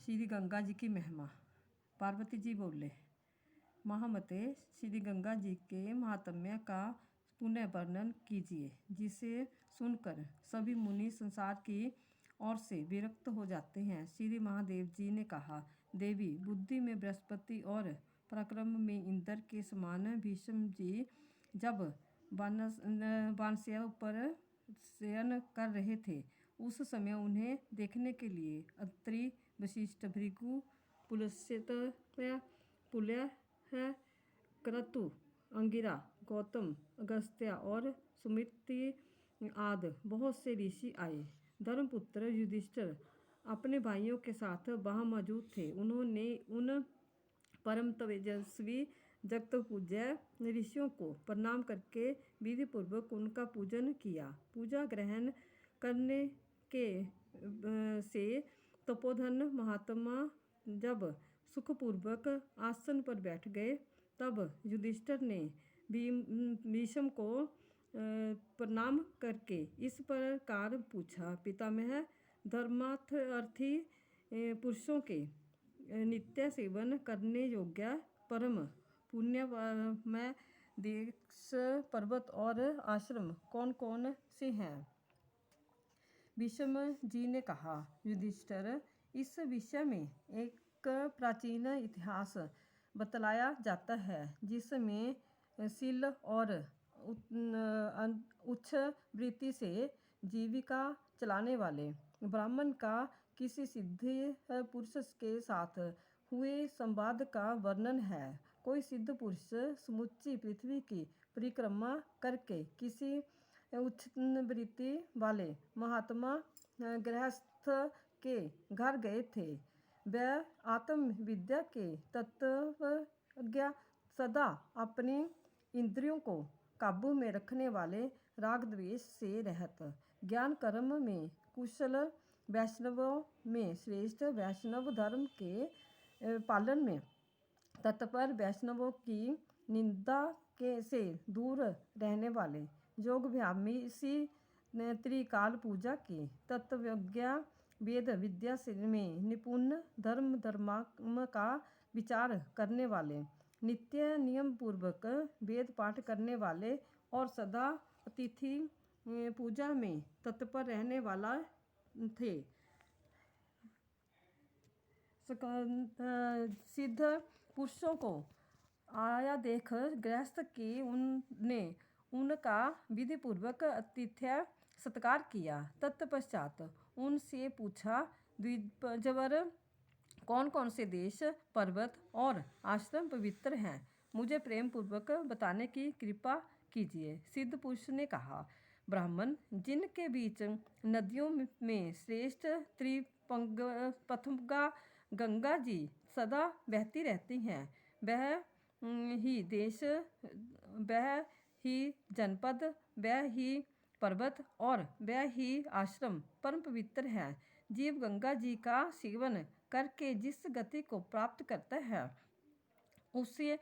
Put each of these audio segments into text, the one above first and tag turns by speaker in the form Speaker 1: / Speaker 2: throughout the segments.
Speaker 1: श्री गंगा जी की महिमा। पार्वती जी बोले, महामते, श्री गंगा जी के महात्म्य का पुण्य वर्णन कीजिए, जिसे सुनकर सभी मुनि संसार की ओर से विरक्त हो जाते हैं। श्री महादेव जी ने कहा, देवी, बुद्धि में बृहस्पति और पराक्रम में इंद्र के समान भीष्म जी जब बानस्या पर शयन कर रहे थे, उस समय उन्हें देखने के लिए अत्रि, वशिष्ठ, भृगु, पुलस्त्य, पुलह, क्रतु, अंगिरा, गौतम, अगस्त्य और सुमित्रि आदि बहुत से ऋषि आए। धर्मपुत्र युधिष्ठिर अपने भाइयों के साथ वहाँ मौजूद थे। उन्होंने उन परम तेजस्वी जगत पूज्य ऋषियों को प्रणाम करके विधि पूर्वक उनका पूजन किया। पूजा ग्रहण करने के से तपोधन महात्मा जब सुखपूर्वक आसन पर बैठ गए, तब युधिष्ठिर ने भीष्म को प्रणाम करके इस प्रकार पूछा, पितामह, धर्मार्थ अर्थी पुरुषों के नित्य सेवन करने योग्य परम पुण्यमय देश, पर्वत और आश्रम कौन कौन से हैं? भीष्म जी ने कहा, युधिष्ठिर, इस विषय में एक प्राचीन इतिहास बतलाया जाता है, जिसमें शील और उच्च वृत्ति से जीविका चलाने वाले ब्राह्मण का किसी सिद्ध पुरुष के साथ हुए संवाद का वर्णन है। कोई सिद्ध पुरुष समुची पृथ्वी की परिक्रमा करके किसी उच्च वृत्ति वाले महात्मा गृहस्थ के घर गए थे। वह आत्म विद्या के तत्वज्ञ, सदा अपनी इंद्रियों को काबू में रखने वाले, राग द्वेष से रहित, ज्ञान कर्म में कुशल, वैष्णवों में श्रेष्ठ, वैष्णव धर्म के पालन में तत्पर, वैष्णवों की निंदा से दूर रहने वाले, योगभ्यासी, त्रिकाल पूजा की तत्वज्ञ, वेद विद्या में निपुण, धर्म का विचार करने वाले, नित्य नियम पूर्वक वेद पाठ करने वाले और सदा अतिथि पूजा में तत्पर रहने वाला थे। सिद्ध पुरुषों को आया देख गृहस्थ की उनने उनका विधि पूर्वक आतिथ्य सत्कार किया। तत्पश्चात उनसे पूछा, द्विजवर, कौन कौन से देश, पर्वत और आश्रम पवित्र हैं? मुझे प्रेम पूर्वक बताने की कृपा कीजिए। सिद्ध पुरुष ने कहा, ब्राह्मण, जिनके बीच नदियों में श्रेष्ठ त्रिपथगा गंगा जी सदा बहती रहती हैं, वह ही देश, वह ही जनपद, वह ही पर्वत और वह ही आश्रम परम पवित्र है। जीव गंगा जी का सेवन करके जिस गति को प्राप्त करता है, उसे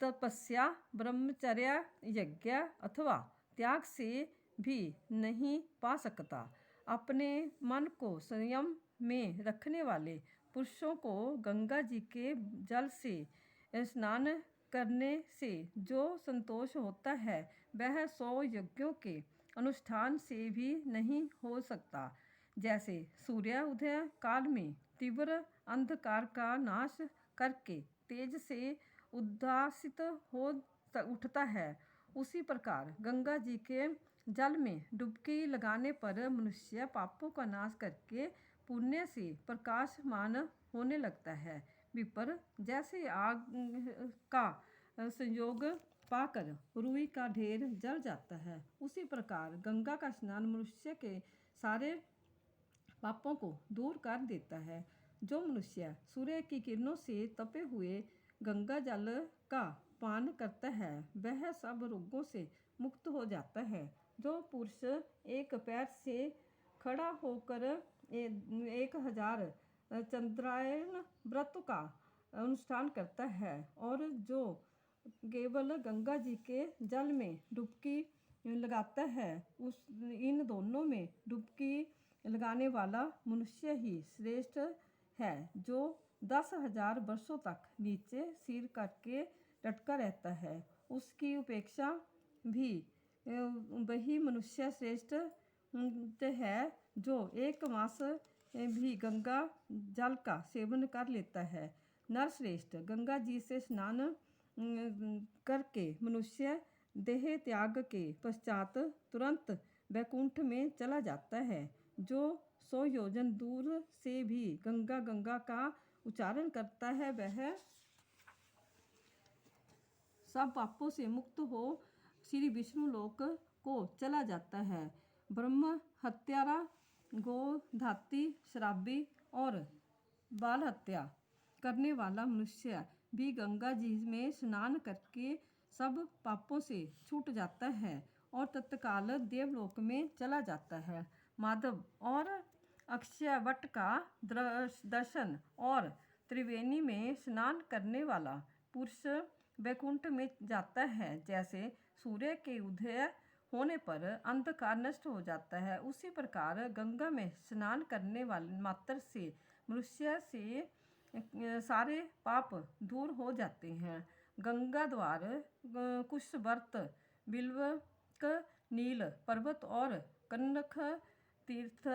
Speaker 1: तपस्या, ब्रह्मचर्य, यज्ञ अथवा त्याग से भी नहीं पा सकता। अपने मन को संयम में रखने वाले पुरुषों को गंगा जी के जल से स्नान करने से जो संतोष होता है, वह 100 यज्ञों के अनुष्ठान से भी नहीं हो सकता। जैसे सूर्य उदय काल में तीव्र अंधकार का नाश करके तेज से उद्भासित हो उठता है, उसी प्रकार गंगा जी के जल में डुबकी लगाने पर मनुष्य पापों का नाश करके पुण्य से प्रकाशमान होने लगता है। विपर, जैसे आग का संयोग पाकर रुई का ढेर जल जाता है, उसी प्रकार गंगा का स्नान मनुष्य के सारे पापों को दूर कर देता है। जो मनुष्य सूर्य की किरणों से तपे हुए गंगा जल का पान करता है, वह सब रोगों से मुक्त हो जाता है। जो पुरुष एक पैर से खड़ा होकर 1000 चंद्रायन व्रत का अनुष्ठान करता है और जो केवल गंगा जी के जल में डुबकी लगाता है, इन दोनों में डुबकी लगाने वाला मनुष्य ही श्रेष्ठ है जो 10,000 वर्षों तक नीचे सिर करके लटका रहता है। उसकी उपेक्षा भी वही मनुष्य श्रेष्ठ है जो एक मास भी गंगा जल का सेवन कर लेता है। नरश्रेष्ठ गंगा जी से स्नान करके मनुष्य देह त्याग के पश्चात तुरंत वैकुंठ में चला जाता है। जो 100 योजन दूर से भी गंगा गंगा का उच्चारण करता है वह सब पापों से मुक्त हो श्री विष्णु लोक को चला जाता है। ब्रह्म हत्यारा, गो धाती, शराबी और बाल हत्या करने वाला मनुष्य भी गंगा जी में स्नान करके सब पापों से छूट जाता है और तत्काल देवलोक में चला जाता है। माधव और अक्षय वट का दर्शन और त्रिवेणी में स्नान करने वाला पुरुष वैकुंठ में जाता है। जैसे सूर्य के उदय होने पर अंधकार नष्ट हो जाता है, उसी प्रकार गंगा में स्नान करने वाले मात्र से मनुष्य से सारे पाप दूर हो जाते हैं। गंगा द्वार, कुशवर्त, बिल्वक, नील पर्वत और कनक तीर्थ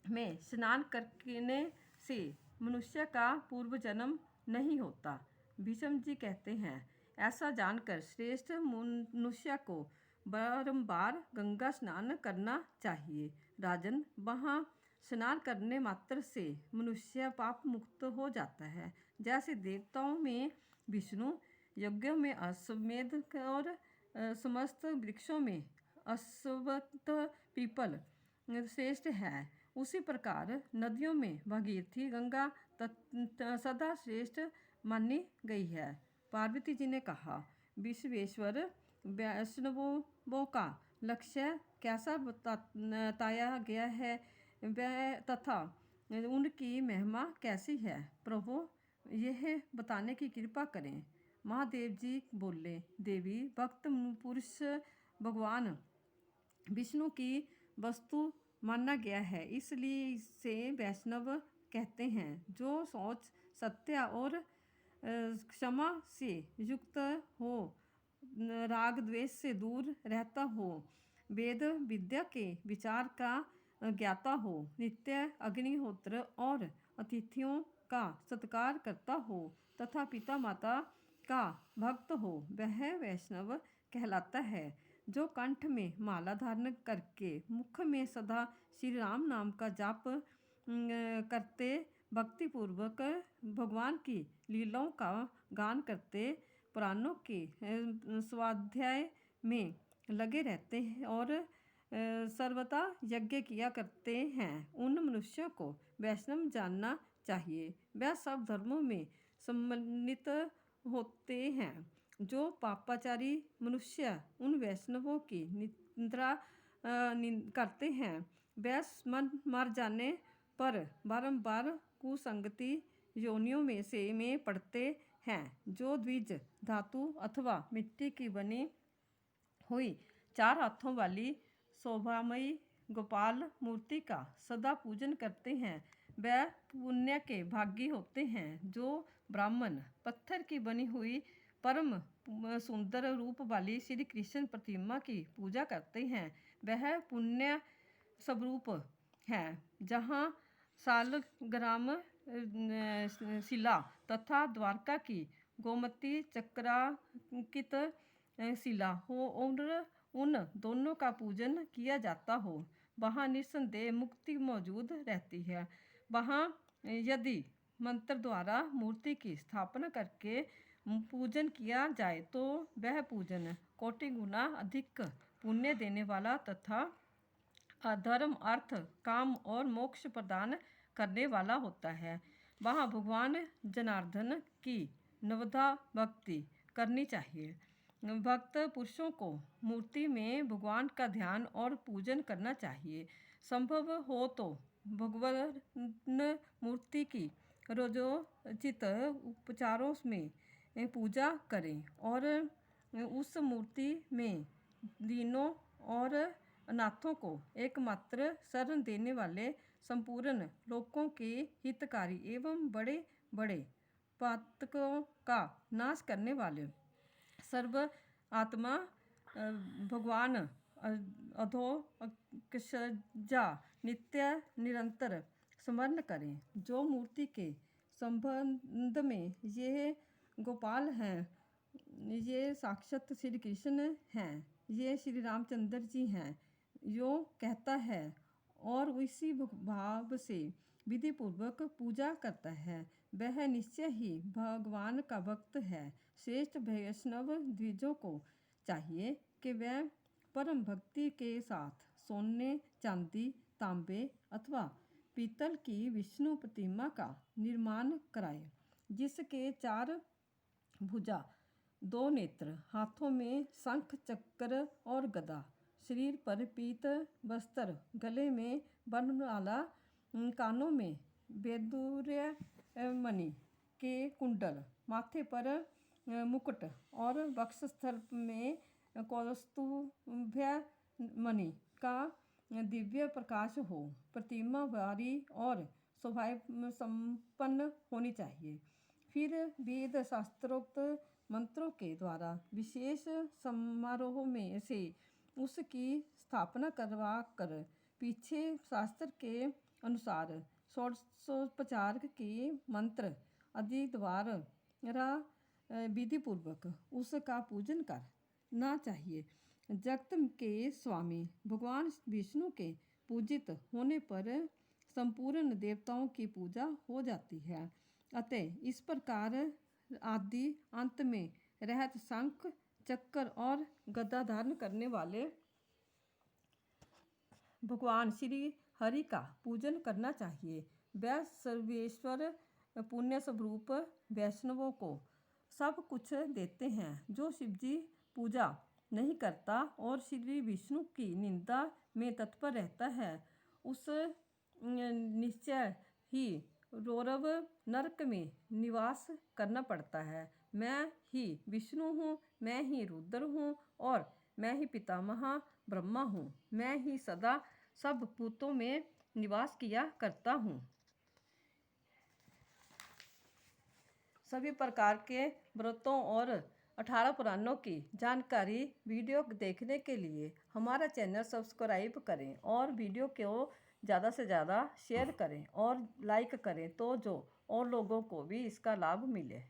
Speaker 1: में स्नान करने से मनुष्य का पूर्व जन्म नहीं होता। भीष्म जी कहते हैं, ऐसा जानकर श्रेष्ठ मनुष्य को बारंबार गंगा स्नान करना चाहिए। राजन, वहाँ स्नान करने मात्र से मनुष्य पाप मुक्त हो जाता है। जैसे देवताओं में विष्णु, यज्ञों में अश्वमेध और समस्त वृक्षों में अश्वत्थ पीपल श्रेष्ठ है, उसी प्रकार नदियों में भागीरथी गंगा सदा श्रेष्ठ मानी गई है। पार्वती जी ने कहा, विश्वेश्वर, वैष्णवों का लक्ष्य कैसा बताया गया है तथा उनकी महिमा कैसी है? प्रभु, यह बताने की कृपा करें। महादेव जी बोले, देवी, भक्त पुरुष भगवान विष्णु की वस्तु माना गया है, इसलिए इसे वैष्णव कहते हैं। जो सोच, सत्य और क्षमा से युक्त हो, राग द्वेष से दूर रहता हो, वेद विद्या के विचार का ज्ञाता हो, नित्य अग्निहोत्र और अतिथियों का सत्कार करता हो तथा पिता माता का भक्त हो, वह वैष्णव कहलाता है। जो कंठ में माला धारण करके मुख में सदा श्री राम नाम का जाप करते, भक्तिपूर्वक भगवान की लीलाओं का गान करते, पुराणों के स्वाध्याय में लगे रहते हैं और सर्वदा यज्ञ किया करते हैं, उन मनुष्यों को वैष्णव जानना चाहिए। वह सब धर्मों में सम्मानित होते हैं। जो पापाचारी मनुष्य उन वैष्णवों की निंदा करते हैं, वह मर जाने पर बारंबार कुसंगति योनियों में पड़ते हैं। जो द्विज धातु अथवा मिट्टी की बनी हुई 4 हाथों वाली शोभामयी गोपाल मूर्ति का सदा पूजन करते हैं, वह पुण्य के भागी होते हैं। जो ब्राह्मण पत्थर की बनी हुई परम सुंदर रूप वाली श्री कृष्ण प्रतिमा की पूजा करते हैं, वह पुण्य स्वरूप है। जहाँ सालग्राम शिला तथा द्वारका की गोमती चक्रांकित शिला हो और उन दोनों का पूजन किया जाता हो, वहाँ निस्संदेह मुक्ति मौजूद रहती है। वहाँ यदि मंत्र द्वारा मूर्ति की स्थापना करके पूजन किया जाए तो वह पूजन कोटि गुना अधिक पुण्य देने वाला तथा धर्म, अर्थ, काम और मोक्ष प्रदान करने वाला होता है। वहाँ भगवान जनार्दन की नवधा भक्ति करनी चाहिए। भक्त पुरुषों को मूर्ति में भगवान का ध्यान और पूजन करना चाहिए। संभव हो तो भगवान मूर्ति की रोजोचित उपचारों में पूजा करें और उस मूर्ति में दीनों और अनाथों को एकमात्र शरण देने वाले संपूर्ण लोकों के हितकारी एवं बड़े बड़े पातकों का नाश करने वाले सर्व आत्मा भगवान अधोक्षजा नित्य निरंतर स्मरण करें। जो मूर्ति के संबंध में ये गोपाल हैं, ये साक्षात श्री कृष्ण हैं, ये श्री रामचंद्र जी हैं, यो कहता है और इसी भाव से विधि पूर्वक पूजा करता है, वह निश्चय ही भगवान का भक्त है। श्रेष्ठ वैष्णव द्विजों को चाहिए कि वह परम भक्ति के साथ सोने, चांदी, तांबे अथवा पीतल की विष्णु प्रतिमा का निर्माण कराए, जिसके 4 भुजा, 2 नेत्र, हाथों में शंख चक्र और गदा, शरीर पर पीत वस्त्र, गले में वर्णमाला, कानों में वैदूर्य मणि के कुंडल, माथे पर मुकुट और वक्षस्थल में कौस्तुभ्य मणि का दिव्य प्रकाश हो। प्रतिमा भारी और शोभा संपन्न होनी चाहिए। फिर वेद शास्त्रोक्त मंत्रों के द्वारा विशेष समारोह में से उसकी स्थापना करवा कर पीछे शास्त्र के अनुसार षोडशोपचार के मंत्र आदि द्वारा विधि पूर्वक उसका पूजन करना चाहिए। जगत के स्वामी भगवान विष्णु के पूजित होने पर संपूर्ण देवताओं की पूजा हो जाती है। अतः इस प्रकार आदि अंत में रहत शंख चक्र और गदा धारण करने वाले भगवान श्री हरि का पूजन करना चाहिए। वह सर्वेश्वर पुण्य स्वरूप वैष्णवों को सब कुछ देते हैं। जो शिवजी पूजा नहीं करता और श्री विष्णु की निंदा में तत्पर रहता है, उस निश्चय ही रौरव नरक में निवास करना पड़ता है। मैं ही विष्णु हूँ, मैं ही रुद्र हूँ और मैं ही पितामह ब्रह्मा हूँ। मैं ही सदा सब भूतों में निवास किया करता हूँ। सभी प्रकार के व्रतों और 18 पुराणों की जानकारी वीडियो देखने के लिए हमारा चैनल सब्सक्राइब करें और वीडियो को ज़्यादा से ज़्यादा शेयर करें और लाइक करें, तो जो और लोगों को भी इसका लाभ मिले।